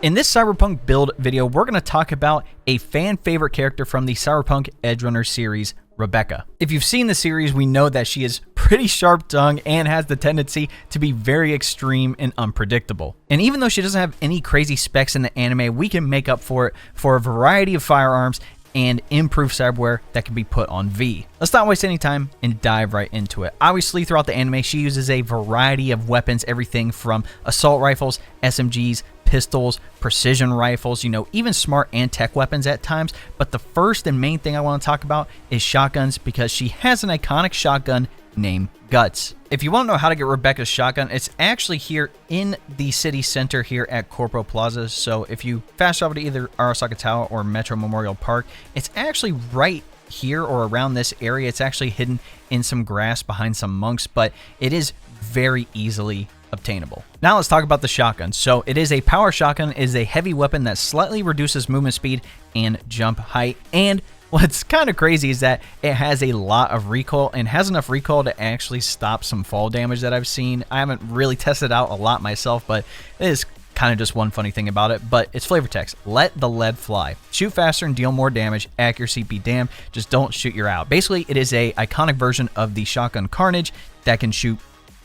In this Cyberpunk build video, we're going to talk about a fan favorite character from the Cyberpunk Edgerunners series, Rebecca. If you've seen the series, we know that she is pretty sharp-tongued and has the tendency to be very extreme and unpredictable. And even though she doesn't have any crazy specs in the anime, we can make up for it for a variety of firearms and improved cyberware that can be put on V. Let's not waste any time and dive right into it. Obviously, throughout the anime, she uses a variety of weapons, everything from assault rifles, SMGs, pistols, precision rifles, even smart and tech weapons at times. But the first and main thing I want to talk about is shotguns, because she has an iconic shotgun named Guts. If you want to know how to get Rebecca's shotgun, it's actually here in the city center here at Corpo Plaza. So if you fast travel to either Arasaka Tower or Metro Memorial Park, it's actually right here or around this area. It's actually hidden in some grass behind some monks, but it is very easily obtainable. Now let's talk about the shotgun. So it is a power shotgun. It is a heavy weapon that slightly reduces movement speed and jump height. And what's kind of crazy is that it has a lot of recoil and has enough recoil to actually stop some fall damage that I've seen. I haven't really tested out a lot myself, but it is kind of just one funny thing about it. But it's flavor text. Let the lead fly. Shoot faster and deal more damage. Accuracy be damned. Just don't shoot your out. Basically, it is a iconic version of the shotgun Carnage that can shoot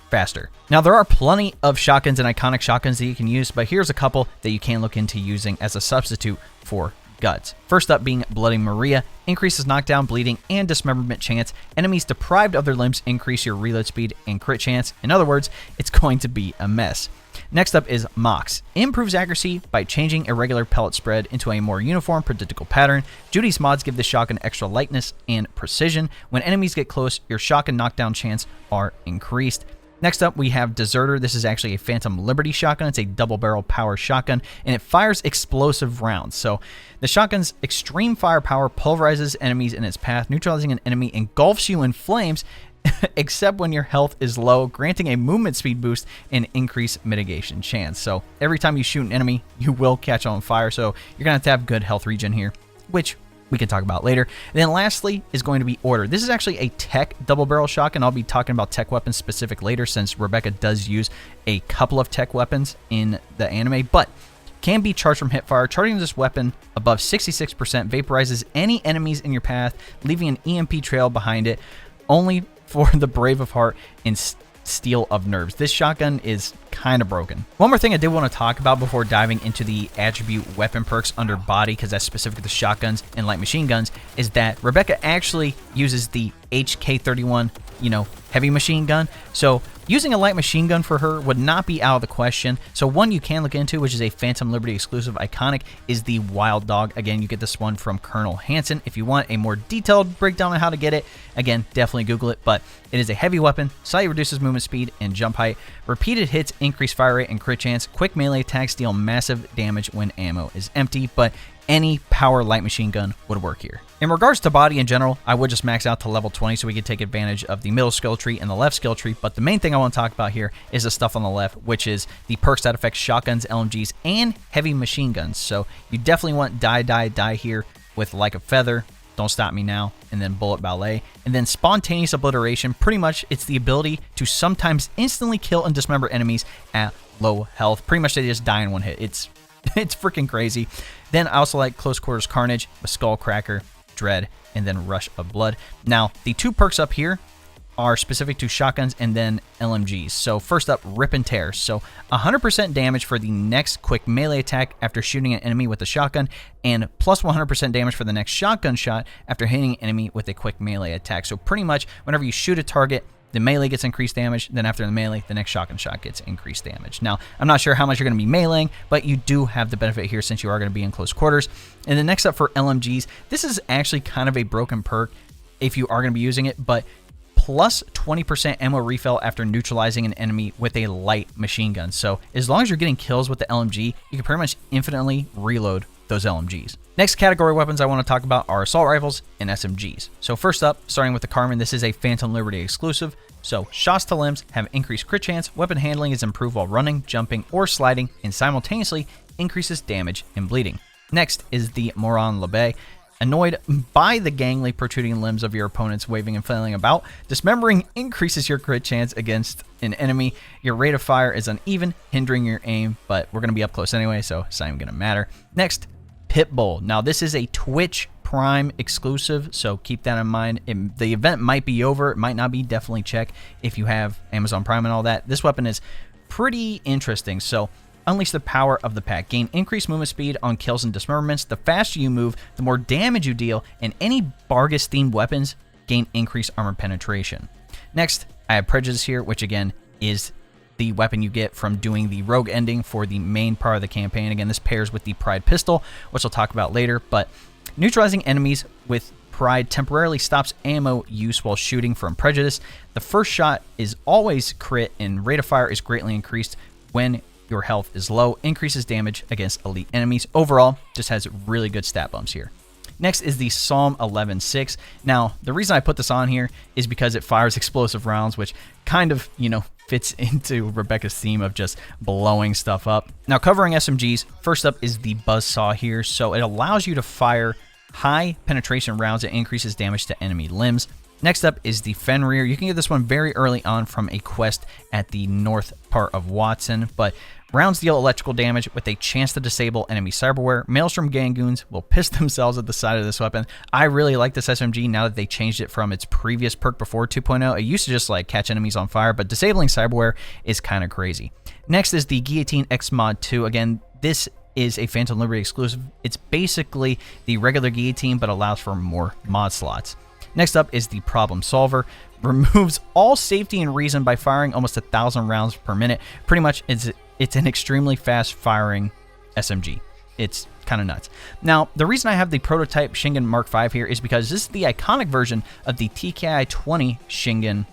faster. Now, there are plenty of shotguns and iconic shotguns that you can use, but here's a couple that you can look into using as a substitute for Guts. First up being Bloody Maria, increases knockdown, bleeding, and dismemberment chance. Enemies deprived of their limbs increase your reload speed and crit chance. In other words, it's going to be a mess. Next up is Mox. Improves accuracy by changing irregular pellet spread into a more uniform, predictable pattern. Judy's mods give the shotgun extra lightness and precision. When enemies get close, your shotgun knockdown chance are increased. Next up, we have Deserter. This is actually a Phantom Liberty shotgun. It's a double-barrel power shotgun, and it fires explosive rounds. So the shotgun's extreme firepower pulverizes enemies in its path, neutralizing an enemy engulfs you in flames, except when your health is low, granting a movement speed boost and increased mitigation chance. So every time you shoot an enemy, you will catch on fire. So you're going to have good health regen here, which we can talk about later. And then lastly is going to be Order. This is actually a tech double barrel shotgun. I'll be talking about tech weapons specific later, since Rebecca does use a couple of tech weapons in the anime, but can be charged from hipfire. Charging this weapon above 66% vaporizes any enemies in your path, leaving an EMP trail behind it, only for the brave of heart and steel of nerves. This shotgun is kind of broken. One more thing I did want to talk about before diving into the attribute weapon perks under body, because that's specific to the shotguns and light machine guns, is that Rebecca actually uses the HK31, heavy machine gun. So using a light machine gun for her would not be out of the question. So one you can look into, which is a Phantom Liberty exclusive iconic, is the Wild Dog. Again, you get this one from Colonel Hansen. If you want a more detailed breakdown on how to get it, again, definitely Google it. But it is a heavy weapon, slightly reduces movement speed and jump height. Repeated hits increase fire rate and crit chance. Quick melee attacks deal massive damage when ammo is empty, but any power light machine gun would work here. In regards to body in general, I would just max out to level 20 so we could take advantage of the middle skill tree and the left skill tree, but the main thing I want to talk about here is the stuff on the left, which is the perks that affect shotguns, LMGs, and heavy machine guns. So you definitely want die here with Like a Feather, Don't Stop Me Now, and then Bullet Ballet. And then Spontaneous Obliteration, pretty much it's the ability to sometimes instantly kill and dismember enemies at low health. Pretty much they just die in one hit. It's freaking crazy. Then I also like Close Quarters Carnage with Skullcracker, Dread, and then Rush of Blood. Now, the two perks up here are specific to shotguns and then LMGs. So first up, Rip and Tear. So 100% damage for the next quick melee attack after shooting an enemy with a shotgun, and plus 100% damage for the next shotgun shot after hitting an enemy with a quick melee attack. So pretty much whenever you shoot a target, the melee gets increased damage, then after the melee, the next shotgun shot gets increased damage. Now, I'm not sure how much you're going to be meleeing, but you do have the benefit here since you are going to be in close quarters. And then next up for LMGs, this is actually kind of a broken perk if you are going to be using it, but plus 20% ammo refill after neutralizing an enemy with a light machine gun. So as long as you're getting kills with the LMG, you can pretty much infinitely reload those LMGs. Next category weapons I want to talk about are assault rifles and SMGs. So first up, starting with the Carmen, this is a Phantom Liberty exclusive. So shots to limbs have increased crit chance, weapon handling is improved while running, jumping, or sliding, and simultaneously increases damage and bleeding. Next is the Moron Labe. Annoyed by the gangly protruding limbs of your opponents waving and flailing about, dismembering increases your crit chance against an enemy. Your rate of fire is uneven, hindering your aim, but we're going to be up close anyway, so it's not even going to matter. Next, Pitbull. Now, this is a Twitch Prime exclusive, so keep that in mind. The event might be over, it might not be. Definitely check if you have Amazon Prime and all that. This weapon is pretty interesting. So unleash the power of the pack. Gain increased movement speed on kills and dismemberments. The faster you move, the more damage you deal, and any Bargus themed weapons gain increased armor penetration. Next, I have Prejudice here, which again is the weapon you get from doing the rogue ending for the main part of the campaign. Again, this pairs with the Pride pistol, which I'll talk about later, but neutralizing enemies with Pride temporarily stops ammo use while shooting from Prejudice. The first shot is always crit, and rate of fire is greatly increased when your health is low, increases damage against elite enemies. Overall, just has really good stat bumps here. Next is the Psalm 11.6. Now, the reason I put this on here is because it fires explosive rounds, which kind of, fits into Rebecca's theme of just blowing stuff up. Now, covering SMGs, first up is the Buzzsaw here. So it allows you to fire high penetration rounds that increases damage to enemy limbs. Next up is the Fenrir. You can get this one very early on from a quest at the north part of Watson, but rounds deal electrical damage with a chance to disable enemy cyberware. Maelstrom Gangoons will piss themselves at the side of this weapon. I really like this SMG now that they changed it from its previous perk before 2.0. It used to just catch enemies on fire, but disabling cyberware is kind of crazy. Next is the Guillotine X Mod 2. Again, this is a Phantom Liberty exclusive. It's basically the regular Guillotine, but allows for more mod slots. Next up is the Problem Solver. Removes all safety and reason by firing almost 1,000 rounds per minute. Pretty much, it's an extremely fast firing SMG. It's kind of nuts. Now, the reason I have the prototype Shingen Mark V here is because this is the iconic version of the TKI-20 Shingen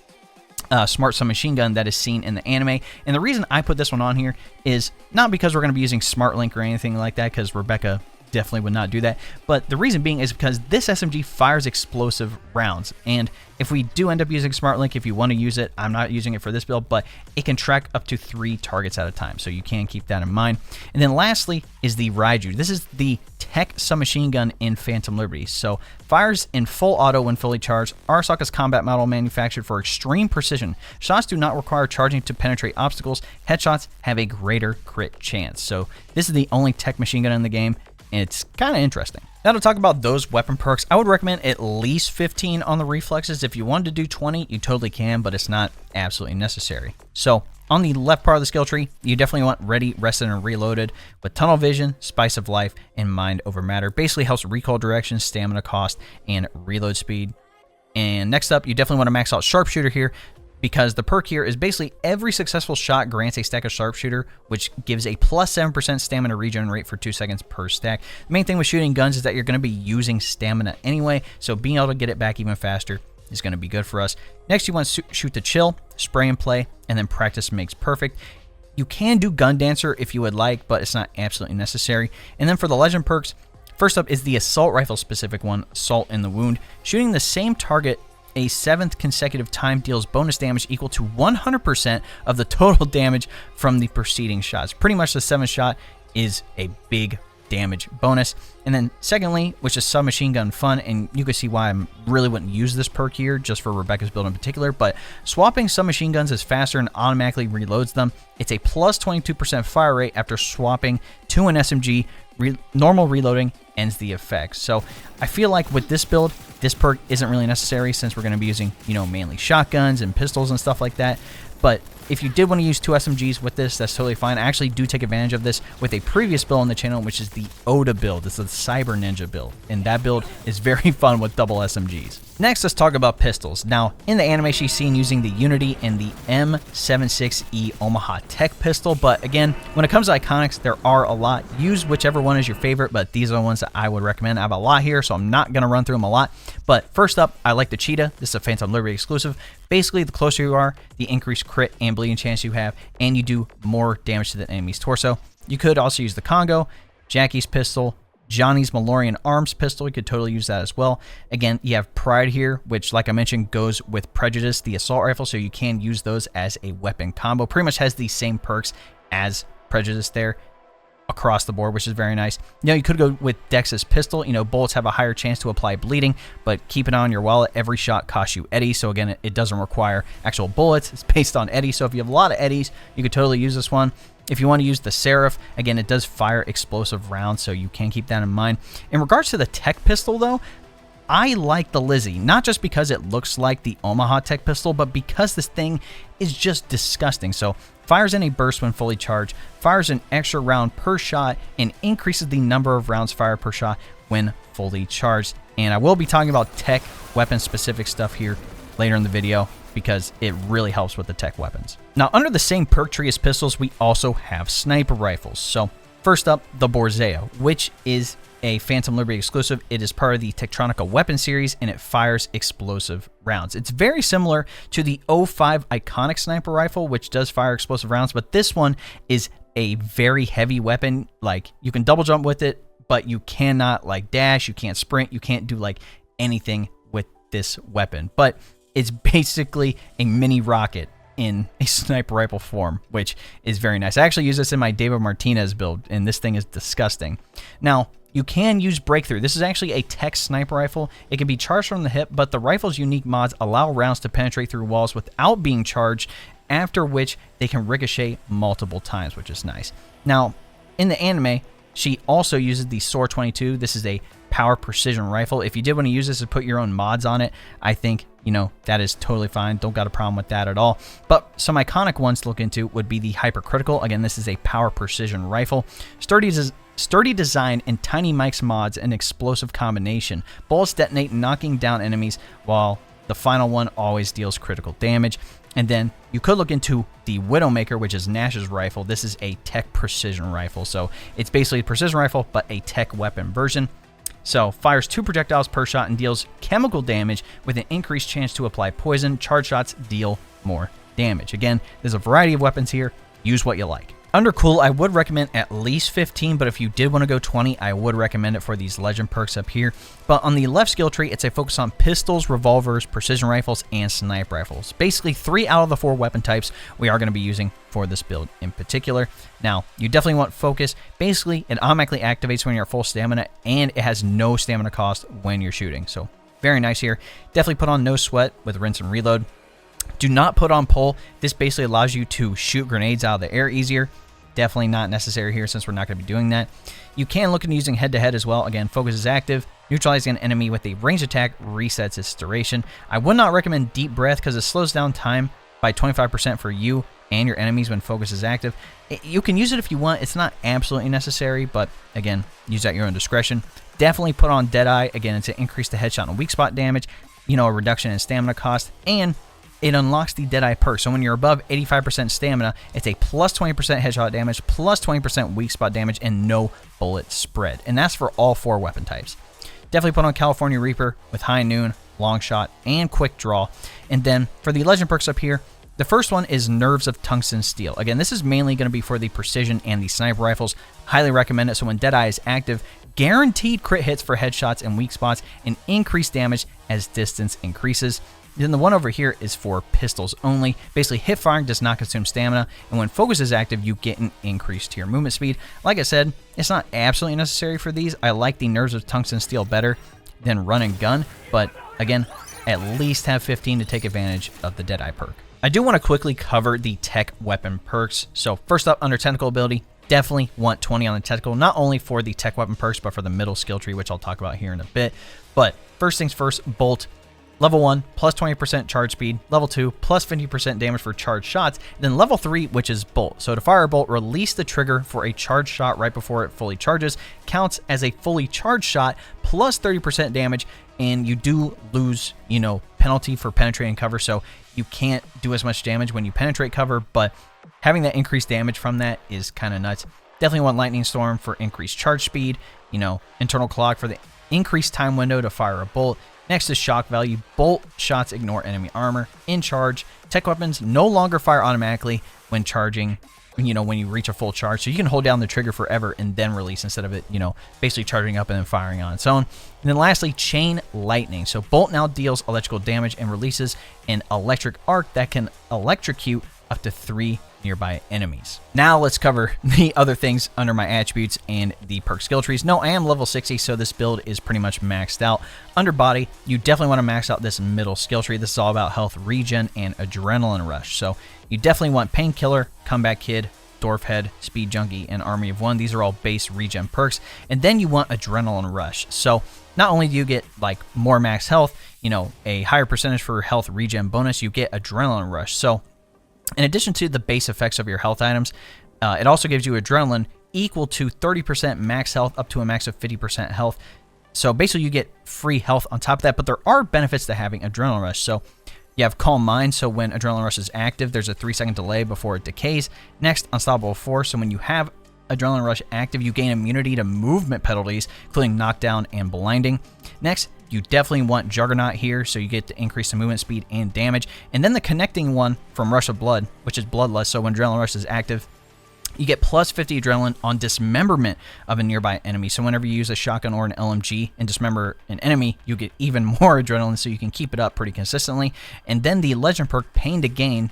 smart submachine gun that is seen in the anime. And the reason I put this one on here is not because we're going to be using Smart Link or anything like that, because Rebecca definitely would not do that, but the reason being is because this SMG fires explosive rounds, and if we do end up using Smart Link, if you want to use it, I'm not using it for this build, but it can track up to 3 targets at a time, so you can keep that in mind. And then lastly is the Raiju. This is the tech submachine gun in Phantom Liberty, so fires in full auto when fully charged. Arasaka's combat model manufactured for extreme precision. Shots do not require charging to penetrate obstacles. Headshots have a greater crit chance. So this is the only tech machine gun in the game. It's kind of interesting. Now to talk about those weapon perks, I would recommend at least 15 on the reflexes. If you wanted to do 20, you totally can, but it's not absolutely necessary. So on the left part of the skill tree, you definitely want Ready, Rested, and Reloaded with Tunnel Vision, Spice of Life, and Mind Over Matter. Basically helps recoil direction, stamina cost, and reload speed. And next up, you definitely want to max out Sharpshooter here, because the perk here is basically every successful shot grants a stack of Sharpshooter, which gives a plus 7% stamina regen rate for 2 seconds per stack. The main thing with shooting guns is that you're going to be using stamina anyway, so being able to get it back even faster is going to be good for us. Next, you want to shoot to chill, spray and play, and then practice makes perfect. You can do Gun Dancer if you would like, but it's not absolutely necessary. And then for the legend perks, first up is the assault rifle specific one, Assault in the Wound. Shooting the same target a 7th consecutive time deals bonus damage equal to 100% of the total damage from the preceding shots. Pretty much the 7th shot is a big damage bonus. And then secondly, which is submachine gun fun, and you can see why I really wouldn't use this perk here just for Rebecca's build in particular, but swapping submachine guns is faster and automatically reloads them. It's a plus 22% fire rate after swapping to an SMG. Normal reloading ends the effect. So I feel like with this build, this perk isn't really necessary since we're going to be using, mainly shotguns and pistols and stuff like that. But if you did want to use 2 SMGs with this, that's totally fine. I actually do take advantage of this with a previous build on the channel, which is the Oda build. It's the Cyber Ninja build, and that build is very fun with double SMGs. Next, let's talk about pistols. Now, in the anime, she's seen using the Unity and the M76E Omaha Tech pistol, but again, when it comes to iconics, there are a lot. Use whichever one is your favorite, but these are the ones that I would recommend. I have a lot here, so I'm not going to run through them a lot. But first up, I like the Cheetah. This is a Phantom Liberty exclusive. Basically, the closer you are, the increased crit and bleeding chance you have, and you do more damage to the enemy's torso. You could also use the Congo, Jackie's pistol, Johnny's Malorian Arms pistol. You could totally use that as well. Again, you have Pride here, which, like I mentioned, goes with Prejudice, the assault rifle, so you can use those as a weapon combo. Pretty much has the same perks as Prejudice there. across the board, which is very nice. You could go with Dex's pistol. Bullets have a higher chance to apply bleeding, but keep it on your wallet. Every shot costs you eddies, so again, it doesn't require actual bullets. It's based on eddies, so if you have a lot of eddies, you could totally use this one. If you want to use the Seraph, again, it does fire explosive rounds, so you can keep that in mind. In regards to the tech pistol, though, I like the Lizzie, not just because it looks like the Omaha tech pistol, but because this thing is just disgusting. So, fires in a burst when fully charged, fires an extra round per shot, and increases the number of rounds fired per shot when fully charged. And I will be talking about tech weapon-specific stuff here later in the video, because it really helps with the tech weapons. Now, under the same perk tree as pistols, we also have sniper rifles. So, first up, the Borzeo, which is a Phantom Liberty exclusive. It is part of the Tektronica weapon series, and it fires explosive rounds. It's very similar to the 05 iconic sniper rifle, which does fire explosive rounds, but this one is a very heavy weapon. Like, you can double jump with it, but you cannot dash, you can't sprint, you can't do anything with this weapon. But it's basically a mini rocket in a sniper rifle form, which is very nice. I actually use this in my David Martinez build, and this thing is disgusting. Now, you can use Breakthrough. This is actually a tech sniper rifle. It can be charged from the hip, but the rifle's unique mods allow rounds to penetrate through walls without being charged, after which they can ricochet multiple times, which is nice. Now, in the anime, she also uses the SOAR 22. This is a power precision rifle. If you did want to use this and put your own mods on it, I think, that is totally fine. Don't got a problem with that at all. But some iconic ones to look into would be the Hypercritical. Again, this is a power precision rifle. Sturdy design and tiny mics mods and explosive combination. Bullets detonate, knocking down enemies, while the final one always deals critical damage. And then you could look into the Widowmaker, which is Nash's rifle. This is a tech precision rifle. So it's basically a precision rifle, but a tech weapon version. So, fires 2 projectiles per shot and deals chemical damage with an increased chance to apply poison. Charge shots deal more damage. Again, there's a variety of weapons here. Use what you like. Under cool, I would recommend at least 15, but if you did want to go 20, I would recommend it for these legend perks up here. But on the left skill tree, it's a focus on pistols, revolvers, precision rifles, and sniper rifles. Basically, 3 out of the 4 weapon types we are going to be using for this build in particular. Now, you definitely want focus. Basically, it automatically activates when you're at full stamina, and it has no stamina cost when you're shooting. So, very nice here. Definitely put on no sweat with rinse and reload. Do not put on pull. This basically allows you to shoot grenades out of the air easier. Definitely not necessary here since we're not going to be doing that. You can look into using head-to-head as well. Again, focus is active. Neutralizing an enemy with a ranged attack resets its duration. I would not recommend deep breath because it slows down time by 25% for you and your enemies when focus is active. You can use it if you want. It's not absolutely necessary, but again, use at your own discretion. Definitely put on Deadeye. Again, it's to increase the headshot and weak spot damage, a reduction in stamina cost, and it unlocks the Deadeye perk. So when you're above 85% stamina, it's a plus 20% headshot damage, plus 20% weak spot damage, and no bullet spread. And that's for all 4 weapon types. Definitely put on California Reaper with High Noon, Long Shot, and Quick Draw. And then for the legend perks up here, the first one is Nerves of Tungsten Steel. Again, this is mainly going to be for the precision and the sniper rifles. Highly recommend it. So when Deadeye is active, guaranteed crit hits for headshots and weak spots, and increased damage as distance increases. Then the one over here is for pistols only. Basically, hip firing does not consume stamina, and when focus is active, you get an increase to your movement speed. Like I said, it's not absolutely necessary for these. I like the Nerves of Tungsten Steel better than Run and Gun, but again, at least have 15 to take advantage of the Deadeye perk. I do want to quickly cover the tech weapon perks. So first up, under technical ability, definitely want 20 on the technical, not only for the tech weapon perks, but for the middle skill tree, which I'll talk about here in a bit. But first things first, Bolt. Level 1, plus 20% charge speed. Level 2, plus 50% damage for charged shots. Then level 3, which is Bolt. So to fire a bolt, release the trigger for a charged shot right before it fully charges. Counts as a fully charged shot, plus 30% damage. And you do lose, penalty for penetrating cover. So you can't do as much damage when you penetrate cover. But having that increased damage from that is kind of nuts. Definitely want Lightning Storm for increased charge speed. Internal Clock for the increased time window to fire a bolt. Next is shock value. Bolt shots ignore enemy armor. In charge, tech weapons no longer fire automatically when charging, when you reach a full charge. So you can hold down the trigger forever and then release instead of it, basically charging up and then firing on its own. And then lastly, chain lightning. So Bolt now deals electrical damage and releases an electric arc that can electrocute up to 3 nearby enemies. Now let's cover the other things under my attributes and the perk skill trees. No, I am level 60, so this build is pretty much maxed out. Under body, you definitely want to max out this middle skill tree. This is all about health regen and adrenaline rush. So you definitely want Painkiller, Comeback Kid, Dwarf Head, Speed Junkie, and Army of One. These are all base regen perks. And then you want Adrenaline Rush. So not only do you get like more max health, a higher percentage for health regen bonus, you get Adrenaline Rush. So in addition to the base effects of your health items, it also gives you adrenaline equal to 30% max health up to a max of 50% health. So basically you get free health on top of that, but there are benefits to having Adrenaline Rush. So you have Calm Mind, so when Adrenaline Rush is active, there's a 3-second delay before it decays. Next, Unstoppable Force, so when you have Adrenaline Rush active, you gain immunity to movement penalties, including knockdown and blinding. Next, you definitely want Juggernaut here, so you get to increase the movement speed and damage. And then the connecting one from Rush of Blood, which is Bloodlust, so when Adrenaline Rush is active, you get plus 50 adrenaline on dismemberment of a nearby enemy. So whenever you use a shotgun or an LMG and dismember an enemy, you get even more adrenaline, so you can keep it up pretty consistently. And then the legend perk, Pain to Gain,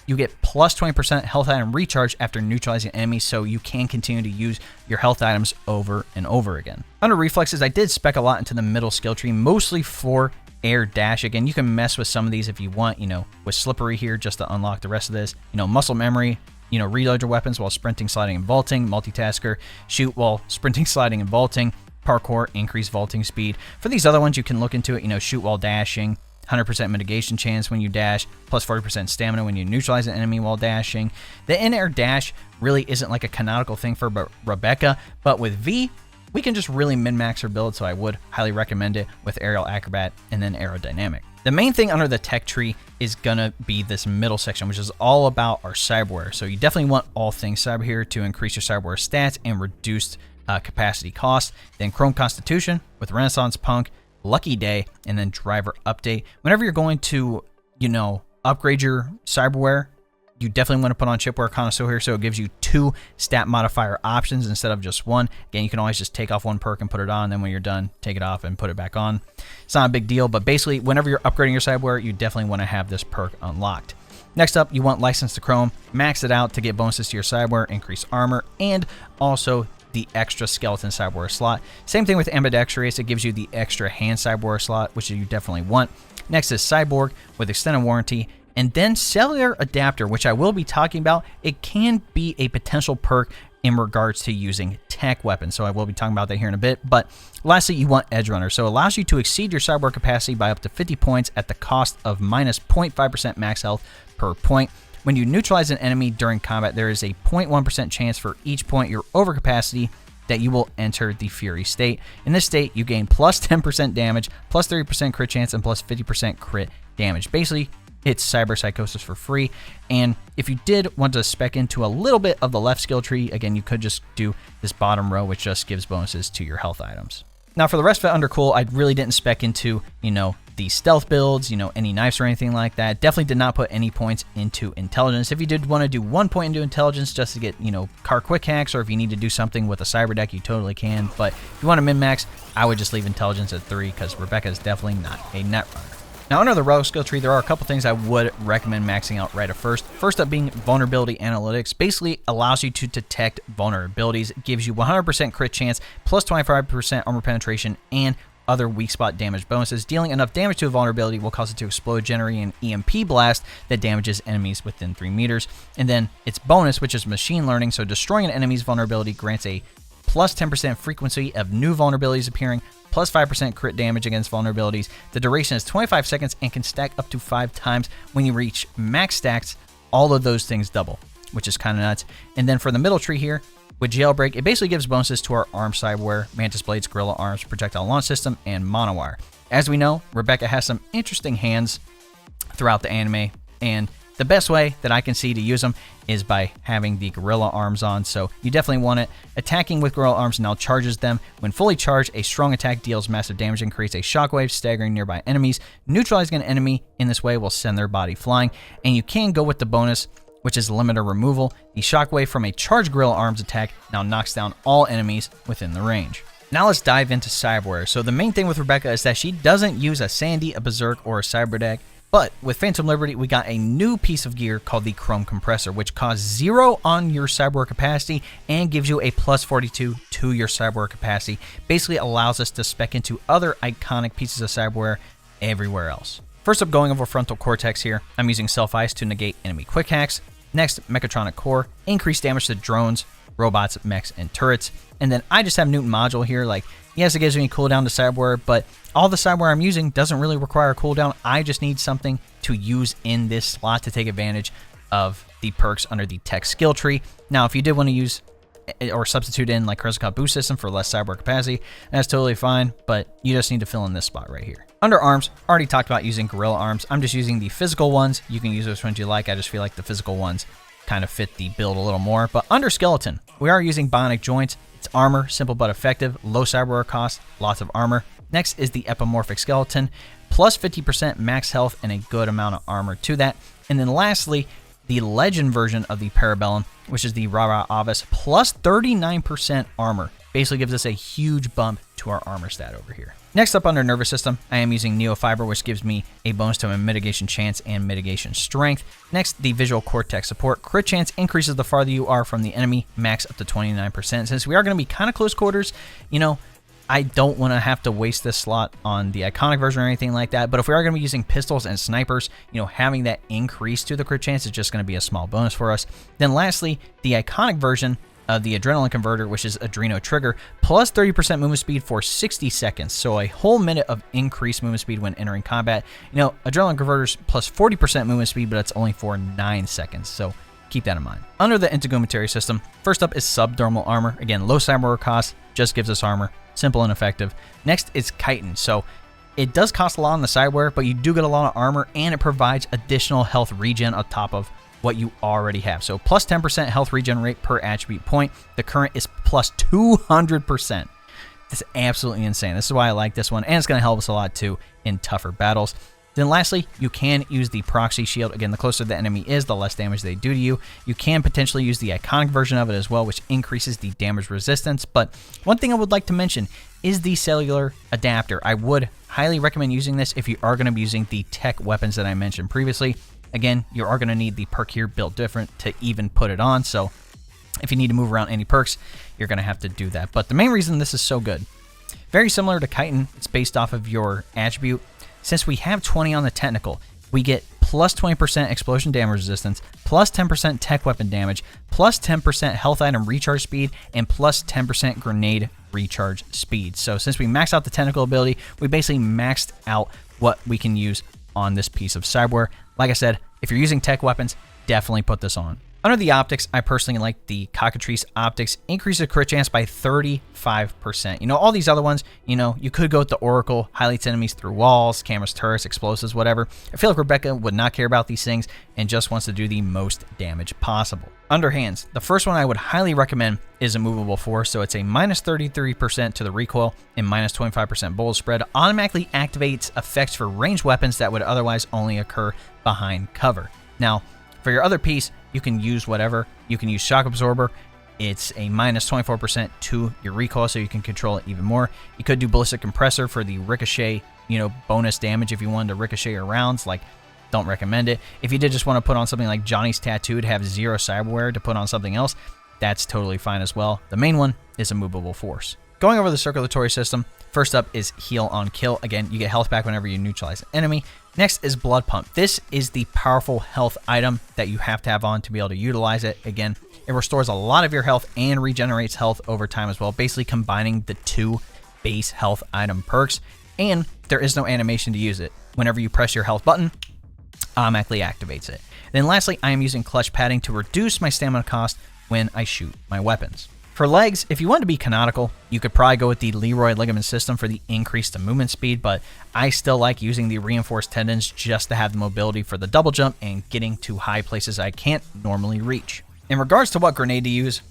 you get plus 20% health item recharge after neutralizing enemies, so you can continue to use your health items over and over again. Under reflexes, I did spec a lot into the middle skill tree, mostly for air dash. Again, you can mess with some of these if you want, with Slippery here just to unlock the rest of this. Muscle memory, reload your weapons while sprinting, sliding, and vaulting. Multitasker, shoot while sprinting, sliding, and vaulting. Parkour, increase vaulting speed. For these other ones, you can look into it, shoot while dashing. 100% mitigation chance when you dash, plus 40% stamina when you neutralize an enemy while dashing. The in-air dash really isn't like a canonical thing for Rebecca, but with V, we can just really min-max her build, so I would highly recommend it with Aerial Acrobat and then Aerodynamic. The main thing under the tech tree is gonna be this middle section, which is all about our cyberware. So you definitely want all things cyber here to increase your cyberware stats and reduce capacity cost. Then Chrome Constitution with Renaissance Punk, Lucky Day, and then Driver Update. Whenever you're going to, upgrade your cyberware, you definitely want to put on Chipware Connoisseur here, so it gives you 2 stat modifier options instead of just 1. Again, you can always just take off 1 perk and put it on, then when you're done, take it off and put it back on. It's not a big deal, but basically, whenever you're upgrading your cyberware, you definitely want to have this perk unlocked. Next up, you want License to Chrome. Max it out to get bonuses to your cyberware, increase armor, and also the extra skeleton cyberware slot. Same thing with Ambidextrous, it gives you the extra hand cyberware slot, which you definitely want. Next is Cyborg with extended warranty, and then Cellular Adapter, which I will be talking about. It can be a potential perk in regards to using tech weapons, so I will be talking about that here in a bit. But lastly, you want Edgerunner, so it allows you to exceed your cyberware capacity by up to 50 points at the cost of minus 0.5% max health per point. When you neutralize an enemy during combat, there is a 0.1% chance for each point you're over capacity that you will enter the Fury state. In this state, you gain plus 10% damage, plus 30% crit chance, and plus 50% crit damage. Basically, it's Cyber Psychosis for free. And if you did want to spec into a little bit of the left skill tree, again, you could just do this bottom row, which just gives bonuses to your health items. Now, for the rest of it under cool, I really didn't spec into, the stealth builds, any knives or anything like that. Definitely did not put any points into intelligence. If you did want to do 1 point into intelligence just to get, car quick hacks, or if you need to do something with a cyber deck, you totally can. But if you want to min-max, I would just leave intelligence at 3 because Rebecca is definitely not a net runner. Now, under the rogue skill tree, there are a couple things I would recommend maxing out right at first. First up being Vulnerability Analytics. Basically allows you to detect vulnerabilities. It gives you 100% crit chance, plus 25% armor penetration, and other weak spot damage bonuses. Dealing enough damage to a vulnerability will cause it to explode, generating an EMP blast that damages enemies within 3 meters. And then its bonus, which is machine learning, so destroying an enemy's vulnerability grants a plus 10% frequency of new vulnerabilities appearing, plus 5% crit damage against vulnerabilities. The duration is 25 seconds and can stack up to 5 times. When you reach max stacks, all of those things double, which is kind of nuts. And then for the middle tree here, with Jailbreak, it basically gives bonuses to our arm cyberware, Mantis Blades, Gorilla Arms, Projectile Launch System, and Monowire. As we know, Rebecca has some interesting hands throughout the anime, and the best way that I can see to use them is by having the Gorilla Arms on, so you definitely want it. Attacking with Gorilla Arms now charges them. When fully charged, a strong attack deals massive damage and creates a shockwave, staggering nearby enemies. Neutralizing an enemy in this way will send their body flying, and you can go with the bonus, which is limiter removal. The shockwave from a charged Gorilla Arms attack now knocks down all enemies within the range. Now let's dive into cyberware. So the main thing with Rebecca is that she doesn't use a Sandy, a Berserk, or a Cyber deck. But with Phantom Liberty, we got a new piece of gear called the Chrome Compressor, which costs 0 on your cyberware capacity and gives you a plus 42 to your cyberware capacity. Basically allows us to spec into other iconic pieces of cyberware everywhere else. First up, going over Frontal Cortex here, I'm using Self-Ice to negate enemy quick hacks. Next, Mechatronic Core, increase damage to drones, robots, mechs, and turrets. And then I just have Newton Module here. Like, yes, it gives me a cooldown to cyberware, but all the cyberware I'm using doesn't really require a cooldown. I just need something to use in this slot to take advantage of the perks under the tech skill tree. Now, if you did want to use or substitute in like Rezicot boost system for less cyberware capacity, that's totally fine, but you just need to fill in this spot right here. Under arms, already talked about using Gorilla arms. I'm just using the physical ones. You can use which ones you like. I just feel like the physical ones kind of fit the build a little more. But under skeleton, we are using bionic joints. It's armor, simple but effective, low cyberware cost, lots of armor. Next is the epimorphic skeleton, plus 50% max health and a good amount of armor to that. And then lastly, the legend version of the Parabellum, which is the Rara Avis, plus 39% armor. Basically gives us a huge bump to our armor stat over here. Next up, under nervous system, I am using Neofiber, which gives me a bonus to my mitigation chance and mitigation strength. Next, the visual cortex support. Crit chance increases the farther you are from the enemy, max up to 29%. Since we are going to be kind of close quarters, you know, I don't want to have to waste this slot on the iconic version or anything like that. But if we are going to be using pistols and snipers, you know, having that increase to the crit chance is just going to be a small bonus for us. Then lastly, the iconic version of the Adrenaline Converter, which is Adreno Trigger, plus 30% movement speed for 60 seconds. So a whole minute of increased movement speed when entering combat. You know, Adrenaline Converter's plus 40% movement speed, but it's only for 9 seconds. So keep that in mind. Under the Integumentary system, first up is Subdermal Armor. Again, low cyberware cost, just gives us armor. Simple and effective. Next is Chitin. So it does cost a lot on the cyberware, but you do get a lot of armor, and it provides additional health regen on top of what you already have. So plus 10% health regen rate per attribute point. The current is plus 200%. That's absolutely insane. This is why I like this one, and it's going to help us a lot too in tougher battles. Then lastly, you can use the proxy shield. Again, the closer the enemy is, the less damage they do to you. You can potentially use the iconic version of it as well, which increases the damage resistance. But one thing I would like to mention is the cellular adapter. I would highly recommend using this if you are going to be using the tech weapons that I mentioned previously. Again, you are going to need the perk here built different to even put it on. So if you need to move around any perks, you're going to have to do that. But the main reason this is so good, very similar to Chitin, it's based off of your attribute. Since we have 20 on the technical, we get plus 20% explosion damage resistance, plus 10% tech weapon damage, plus 10% health item recharge speed, and plus 10% grenade recharge speed. So since we maxed out the technical ability, we basically maxed out what we can use on this piece of cyberware. Like I said, if you're using tech weapons, definitely put this on. Under the optics, I personally like the Cockatrice optics. Increase the crit chance by 35%. You know, all these other ones, you know, you could go with the Oracle, highlights enemies through walls, cameras, turrets, explosives, whatever. I feel like Rebecca would not care about these things and just wants to do the most damage possible. Under hands, the first one I would highly recommend is a movable force. So it's a minus 33% to the recoil and minus 25% bullet spread. Automatically activates effects for ranged weapons that would otherwise only occur behind cover. Now, for your other piece, you can use whatever. You can use Shock Absorber. It's a minus 24% to your recoil, so you can control it even more. You could do Ballistic Compressor for the ricochet, you know, bonus damage if you wanted to ricochet your rounds. Like, don't recommend it. If you did just want to put on something like Johnny's Tattoo to have 0 cyberware to put on something else, that's totally fine as well. The main one is a movable force. Going over the circulatory system, first up is Heal on Kill. Again, you get health back whenever you neutralize an enemy. Next is Blood Pump. This is the powerful health item that you have to have on to be able to utilize it. Again, it restores a lot of your health and regenerates health over time as well, basically combining the 2 base health item perks, and there is no animation to use it. Whenever you press your health button, automatically activates it. Then lastly, I am using Clutch Padding to reduce my stamina cost when I shoot my weapons. For legs, if you want to be canonical, you could probably go with the Leroy ligament system for the increase to movement speed, but I still like using the reinforced tendons just to have the mobility for the double jump and getting to high places I can't normally reach. In regards to what grenade to use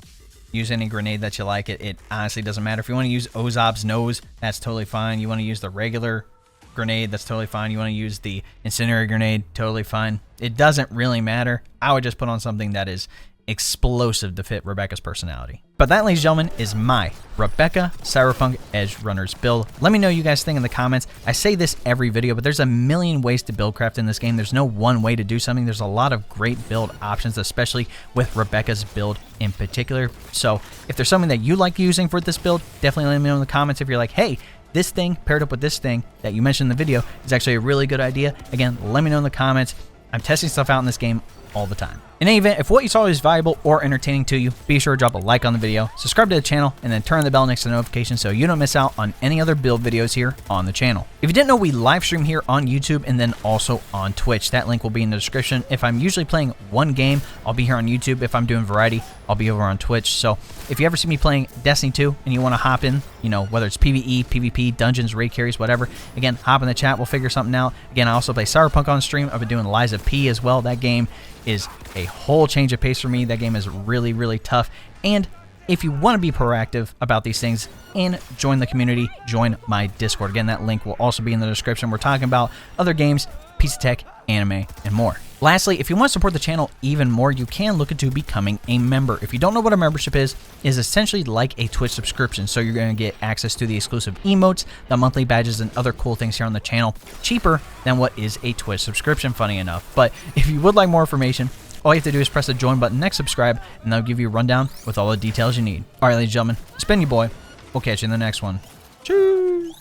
any grenade that you like. It honestly doesn't matter. If you want to use Ozob's nose, that's totally fine. You want to use the regular grenade, that's totally fine. You want to use the incendiary grenade, totally fine. It doesn't really matter. I would just put on something that is explosive to fit Rebecca's personality. But that, ladies and gentlemen, is my Rebecca Cyberpunk Edgerunners build. Let me know what you guys think in the comments. I say this every video, but there's a million ways to build craft in this game. There's no one way to do something. There's a lot of great build options, especially with Rebecca's build in particular. So if there's something that you like using for this build, definitely let me know in the comments. If you're like, hey, this thing paired up with this thing that you mentioned in the video is actually a really good idea, again, let me know in the comments. I'm testing stuff out in this game all the time. In any event, if what you saw is valuable or entertaining to you, be sure to drop a like on the video, subscribe to the channel, and then turn on the bell next to the notification so you don't miss out on any other build videos here on the channel. If you didn't know, we live stream here on YouTube and then also on Twitch. That link will be in the description. If I'm usually playing one game, I'll be here on YouTube. If I'm doing variety, I'll be over on Twitch. So if you ever see me playing Destiny 2 and you want to hop in, you know, whether it's PvE, PvP, dungeons, raid carries, whatever, again, hop in the chat. We'll figure something out. Again, I also play Cyberpunk on stream. I've been doing Lies of P as well. That game is a whole change of pace for me. That game is really, really tough. And if you want to be proactive about these things and join the community, join my Discord. Again, that link will also be in the description. We're talking about other games, piece of tech, anime, and more. Lastly, if you want to support the channel even more, you can look into becoming a member. If you don't know what a membership is essentially like a Twitch subscription. So you're going to get access to the exclusive emotes, the monthly badges, and other cool things here on the channel, cheaper than what is a Twitch subscription, funny enough. But if you would like more information, all you have to do is press the join button next subscribe, and that'll give you a rundown with all the details you need. All right, ladies and gentlemen, it's been your boy. We'll catch you in the next one. Cheers!